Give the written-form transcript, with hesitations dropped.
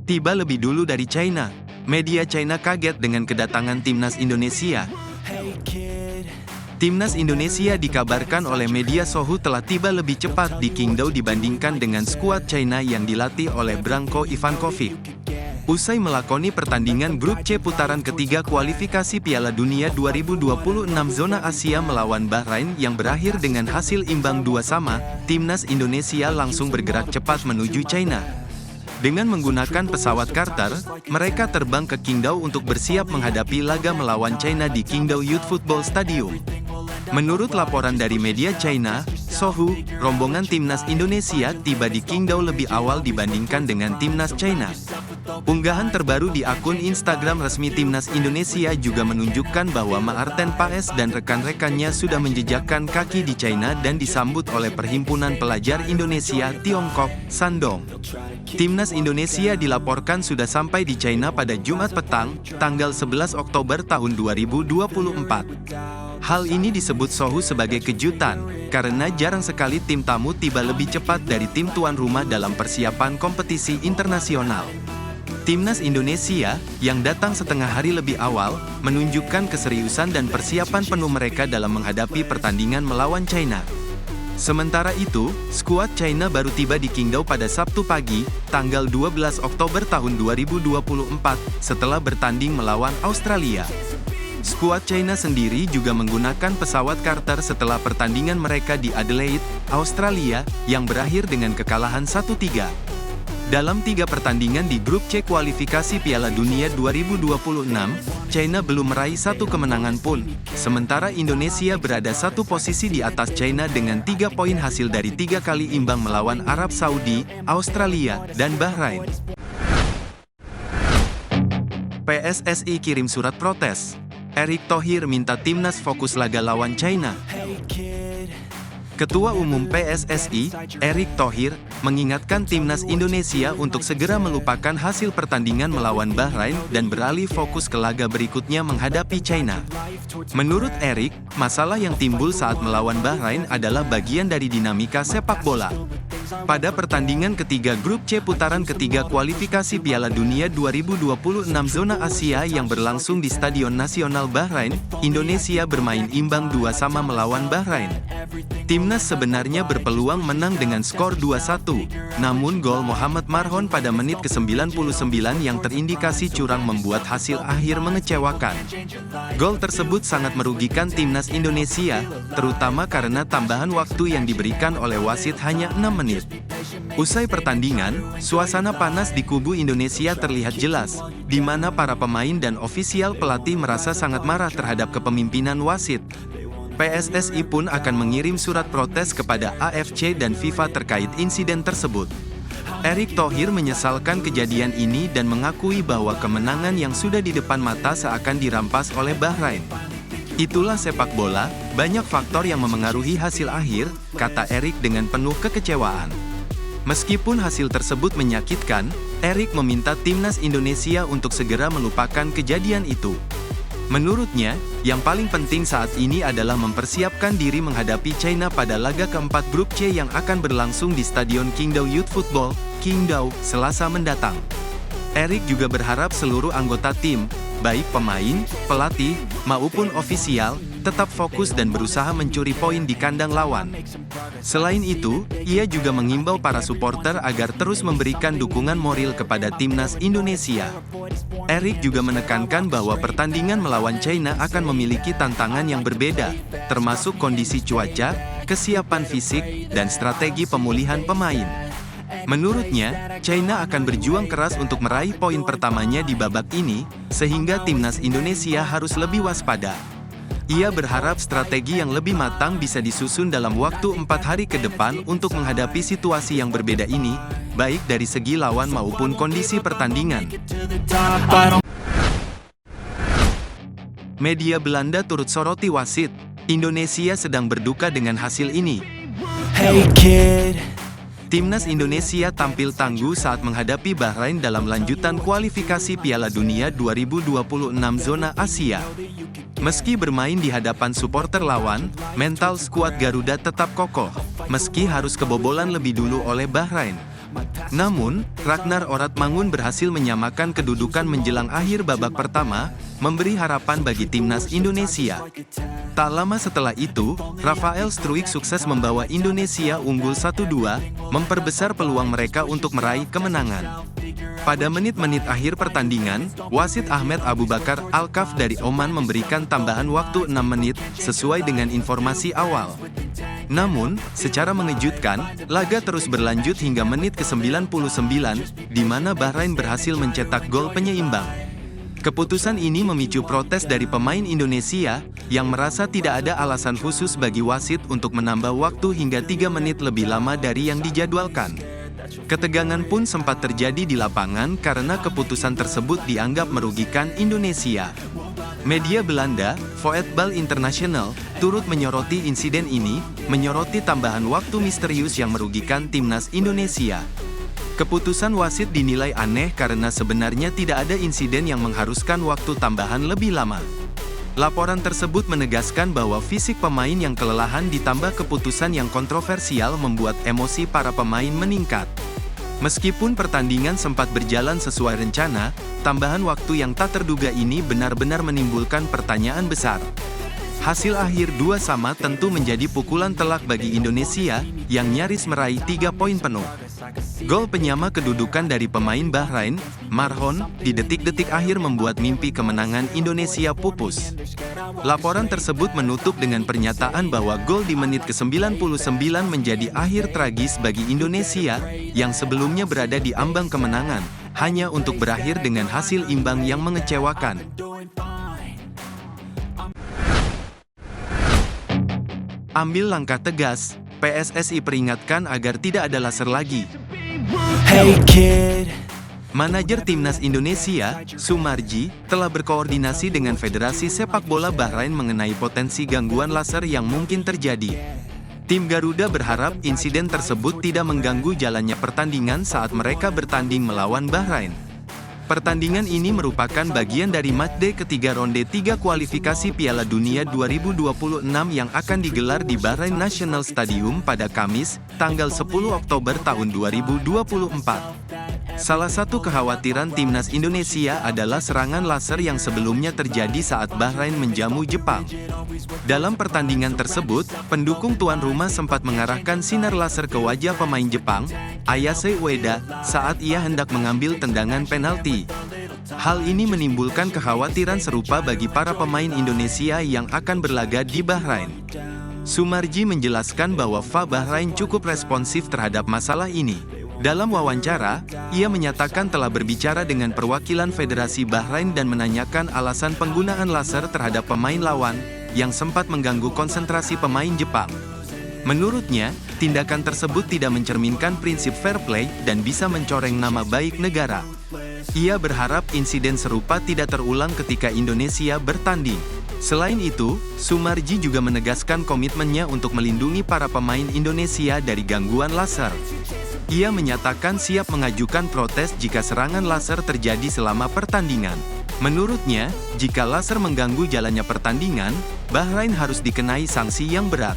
tiba lebih dulu dari China. Media China kaget dengan kedatangan timnas Indonesia. Timnas Indonesia dikabarkan oleh media Sohu telah tiba lebih cepat di Qingdao dibandingkan dengan skuad China yang dilatih oleh Branko Ivankovic. Usai melakoni pertandingan grup C putaran ketiga kualifikasi Piala Dunia 2026 zona Asia melawan Bahrain yang berakhir dengan hasil imbang 2-2, timnas Indonesia langsung bergerak cepat menuju China. Dengan menggunakan pesawat charter, mereka terbang ke Qingdao untuk bersiap menghadapi laga melawan China di Qingdao Youth Football Stadium. Menurut laporan dari media China, Sohu, rombongan timnas Indonesia tiba di Qingdao lebih awal dibandingkan dengan timnas China. Unggahan terbaru di akun Instagram resmi timnas Indonesia juga menunjukkan bahwa Maarten Paes dan rekan-rekannya sudah menjejakkan kaki di China dan disambut oleh Perhimpunan Pelajar Indonesia Tiongkok, Shandong. Timnas Indonesia dilaporkan sudah sampai di China pada Jumat petang, tanggal 11 Oktober tahun 2024. Hal ini disebut Sohu sebagai kejutan, karena jarang sekali tim tamu tiba lebih cepat dari tim tuan rumah dalam persiapan kompetisi internasional. Timnas Indonesia, yang datang setengah hari lebih awal, menunjukkan keseriusan dan persiapan penuh mereka dalam menghadapi pertandingan melawan China. Sementara itu, skuad China baru tiba di Qingdao pada Sabtu pagi, tanggal 12 Oktober tahun 2024, setelah bertanding melawan Australia. Skuad China sendiri juga menggunakan pesawat charter setelah pertandingan mereka di Adelaide, Australia, yang berakhir dengan kekalahan 1-3. Dalam 3 pertandingan di grup C kualifikasi Piala Dunia 2026, China belum meraih 1 kemenangan pun, sementara Indonesia berada 1 posisi di atas China dengan 3 poin hasil dari 3 kali imbang melawan Arab Saudi, Australia, dan Bahrain. PSSI kirim surat protes. Erick Thohir minta timnas fokus laga lawan China. Ketua Umum PSSI, Erick Thohir, mengingatkan timnas Indonesia untuk segera melupakan hasil pertandingan melawan Bahrain dan beralih fokus ke laga berikutnya menghadapi China. Menurut Erick, masalah yang timbul saat melawan Bahrain adalah bagian dari dinamika sepak bola. Pada pertandingan ketiga grup C putaran ketiga kualifikasi Piala Dunia 2026 zona Asia yang berlangsung di Stadion Nasional Bahrain, Indonesia bermain imbang 2-2 melawan Bahrain. Timnas sebenarnya berpeluang menang dengan skor 2-1, namun gol Muhammad Marhon pada menit ke-99 yang terindikasi curang membuat hasil akhir mengecewakan. Gol tersebut sangat merugikan timnas Indonesia, terutama karena tambahan waktu yang diberikan oleh wasit hanya 6 menit. Usai pertandingan, suasana panas di kubu Indonesia terlihat jelas, di mana para pemain dan ofisial pelatih merasa sangat marah terhadap kepemimpinan wasit. PSSI pun akan mengirim surat protes kepada AFC dan FIFA terkait insiden tersebut. Erick Thohir menyesalkan kejadian ini dan mengakui bahwa kemenangan yang sudah di depan mata seakan dirampas oleh Bahrain. Itulah sepak bola, banyak faktor yang memengaruhi hasil akhir, kata Erick dengan penuh kekecewaan. Meskipun hasil tersebut menyakitkan, Erick meminta timnas Indonesia untuk segera melupakan kejadian itu. Menurutnya, yang paling penting saat ini adalah mempersiapkan diri menghadapi China pada laga keempat grup C yang akan berlangsung di Stadion Qingdao Youth Football, Qingdao, Selasa mendatang. Erick juga berharap seluruh anggota tim, baik pemain, pelatih, maupun ofisial, tetap fokus dan berusaha mencuri poin di kandang lawan. Selain itu, ia juga mengimbau para supporter agar terus memberikan dukungan moral kepada timnas Indonesia. Erick juga menekankan bahwa pertandingan melawan China akan memiliki tantangan yang berbeda, termasuk kondisi cuaca, kesiapan fisik, dan strategi pemulihan pemain. Menurutnya, China akan berjuang keras untuk meraih poin pertamanya di babak ini, sehingga timnas Indonesia harus lebih waspada. Ia berharap strategi yang lebih matang bisa disusun dalam waktu 4 hari ke depan untuk menghadapi situasi yang berbeda ini, baik dari segi lawan maupun kondisi pertandingan. Media Belanda turut soroti wasit. Indonesia sedang berduka dengan hasil ini. Timnas Indonesia tampil tangguh saat menghadapi Bahrain dalam lanjutan kualifikasi Piala Dunia 2026 zona Asia. Meski bermain di hadapan supporter lawan, mental skuad Garuda tetap kokoh, meski harus kebobolan lebih dulu oleh Bahrain. Namun, Ragnar Oratmangun berhasil menyamakan kedudukan menjelang akhir babak pertama, memberi harapan bagi timnas Indonesia. Tak lama setelah itu, Rafael Struijk sukses membawa Indonesia unggul 1-2, memperbesar peluang mereka untuk meraih kemenangan. Pada menit-menit akhir pertandingan, wasit Ahmed Abu Bakar Al-Kaf dari Oman memberikan tambahan waktu 6 menit, sesuai dengan informasi awal. Namun, secara mengejutkan, laga terus berlanjut hingga menit ke-99, di mana Bahrain berhasil mencetak gol penyeimbang. Keputusan ini memicu protes dari pemain Indonesia, yang merasa tidak ada alasan khusus bagi wasit untuk menambah waktu hingga 3 menit lebih lama dari yang dijadwalkan. Ketegangan pun sempat terjadi di lapangan karena keputusan tersebut dianggap merugikan Indonesia. Media Belanda, Voetbal International, turut menyoroti insiden ini, menyoroti tambahan waktu misterius yang merugikan timnas Indonesia. Keputusan wasit dinilai aneh karena sebenarnya tidak ada insiden yang mengharuskan waktu tambahan lebih lama. Laporan tersebut menegaskan bahwa fisik pemain yang kelelahan ditambah keputusan yang kontroversial membuat emosi para pemain meningkat. Meskipun pertandingan sempat berjalan sesuai rencana, tambahan waktu yang tak terduga ini benar-benar menimbulkan pertanyaan besar. Hasil akhir 2-2 tentu menjadi pukulan telak bagi Indonesia, yang nyaris meraih 3 poin penuh. Gol penyama kedudukan dari pemain Bahrain, Marhon, di detik-detik akhir membuat mimpi kemenangan Indonesia pupus. Laporan tersebut menutup dengan pernyataan bahwa gol di menit ke-99 menjadi akhir tragis bagi Indonesia, yang sebelumnya berada di ambang kemenangan, hanya untuk berakhir dengan hasil imbang yang mengecewakan. Ambil langkah tegas, PSSI peringatkan agar tidak ada laser lagi. Hey kid. Manajer Timnas Indonesia, Sumarji, telah berkoordinasi dengan Federasi Sepak Bola Bahrain mengenai potensi gangguan laser yang mungkin terjadi. Tim Garuda berharap insiden tersebut tidak mengganggu jalannya pertandingan saat mereka bertanding melawan Bahrain. Pertandingan ini merupakan bagian dari matchday ketiga ronde 3 kualifikasi Piala Dunia 2026 yang akan digelar di Bahrain National Stadium pada Kamis, tanggal 10 Oktober tahun 2024. Salah satu kekhawatiran timnas Indonesia adalah serangan laser yang sebelumnya terjadi saat Bahrain menjamu Jepang. Dalam pertandingan tersebut, pendukung tuan rumah sempat mengarahkan sinar laser ke wajah pemain Jepang, Ayase Ueda, saat ia hendak mengambil tendangan penalti. Hal ini menimbulkan kekhawatiran serupa bagi para pemain Indonesia yang akan berlaga di Bahrain. Sumarji menjelaskan bahwa FA Bahrain cukup responsif terhadap masalah ini. Dalam wawancara, ia menyatakan telah berbicara dengan perwakilan Federasi Bahrain dan menanyakan alasan penggunaan laser terhadap pemain lawan, yang sempat mengganggu konsentrasi pemain Jepang. Menurutnya, tindakan tersebut tidak mencerminkan prinsip fair play dan bisa mencoreng nama baik negara. Ia berharap insiden serupa tidak terulang ketika Indonesia bertanding. Selain itu, Sumarji juga menegaskan komitmennya untuk melindungi para pemain Indonesia dari gangguan laser. Ia menyatakan siap mengajukan protes jika serangan laser terjadi selama pertandingan. Menurutnya, jika laser mengganggu jalannya pertandingan, Bahrain harus dikenai sanksi yang berat.